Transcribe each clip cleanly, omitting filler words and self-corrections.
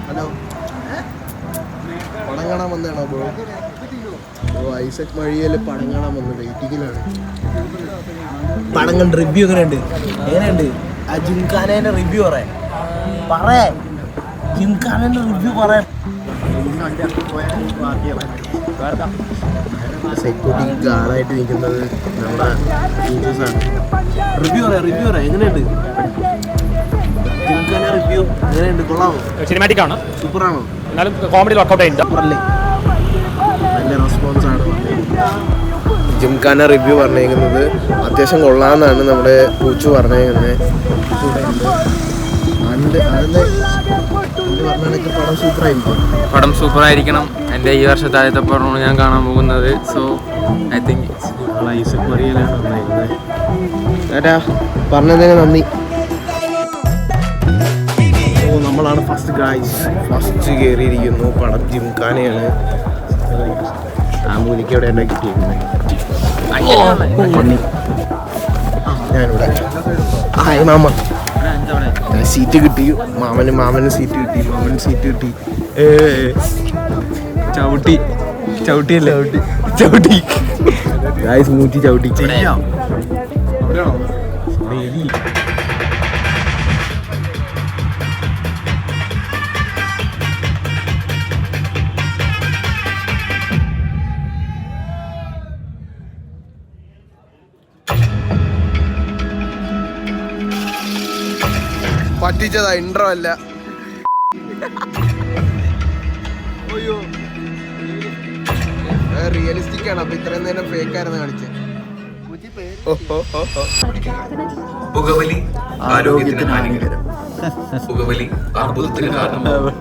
Hello, പടം കാണാൻ വന്നതാണോ ബ്രോ? ഐസക് വഴിയിൽ പടം കാണാൻ വന്നു, വെയിറ്റിങ്ങിലാണ്. പടം കണ്ട് റിവ്യൂ എങ്ങനെയുണ്ട്? എങ്ങനെയുണ്ട് ആ ജിംഖാനേന്റെ റിവ്യൂ? പറയാ ജിംഖാനേന്റെ റിവ്യൂ പറയാം. സെക്യൂരിറ്റി ഗാർഡായിട്ട് നിൽക്കുന്നത് നമ്മുടെ ടീച്ചേഴ്സാണ്. റിവ്യൂ പറയാം എങ്ങനെയുണ്ട് ജിംഖാന റിവ്യൂ? എങ്ങനെയുണ്ട്? കൊള്ളാമോ? സിനിമാറ്റിക് ആണ്, സൂപ്പറാണോ? എന്നാലും കോമഡി വർക്കൗട്ട് ആയില്ല. നല്ല റെസ്പോൺസ് ആണ്. ജിംഖാന റിവ്യൂ പറഞ്ഞേക്കുന്നത് അത്യാവശ്യം കൊള്ളാമെന്നാണ് നമ്മുടെ പൂച്ചു പറഞ്ഞേക്കുന്നത്. പടം സൂപ്പറായിരിക്കണം. എൻ്റെ ഈ വർഷത്തെ ആദ്യത്തെ പടമാണ് ഞാൻ കാണാൻ പോകുന്നത്. സോ ഐ തിങ്ക് ഐസക് വഴിയിലാണ് പറഞ്ഞതിന് നന്ദി. നമ്മളാണ് ഫസ്റ്റ് കയറിയിരിക്കുന്നു. പടം ജിംഖാനയാണ്. ആമൂലിക്ക് എവിടെ ഉണ്ടാക്കി ഞാനിവിടെ. Hi mama. സീറ്റ് കിട്ടി മാമന് സീറ്റ് കിട്ടി. ചവിട്ടി ഗായ്സ്, മൂറ്റി ചവിട്ടി. പറ്റിച്ചതാ, ഇൻട്രോ അല്ല. റിയലിസ്റ്റിക് ആണ്. അപ്പൊ ഇത്രയും നേരം ഫേക്ക് ആയിരുന്നു കാണിച്ചത്. പുകവലി ആരോഗ്യത്തിന് ഹാനികരം. പുകവലി അർബുദത്തിന് കാരണമാകും.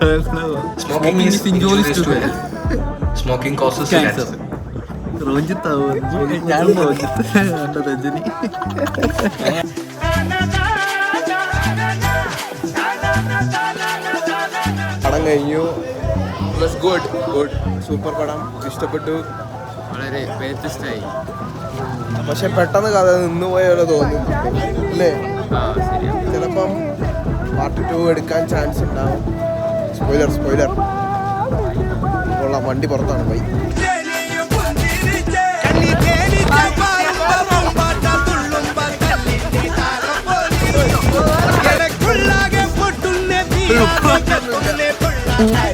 Smoking causes cancer. പടം കഴിഞ്ഞു. ഗുഡ് സൂപ്പർ പടം, ഇഷ്ടപ്പെട്ടു. വളരെ വ്യത്യസ്തമായി. പക്ഷെ പെട്ടെന്ന് കഥ നിന്ന് പോയാലോ തോന്നും അല്ലേ? ചിലപ്പം പാർട്ട് 2 എടുക്കാൻ ചാൻസ് ഉണ്ടാവും. സ്പോയിലർ കൊള്ളാം. വണ്ടി പുറത്താണ് ബൈ. Hey!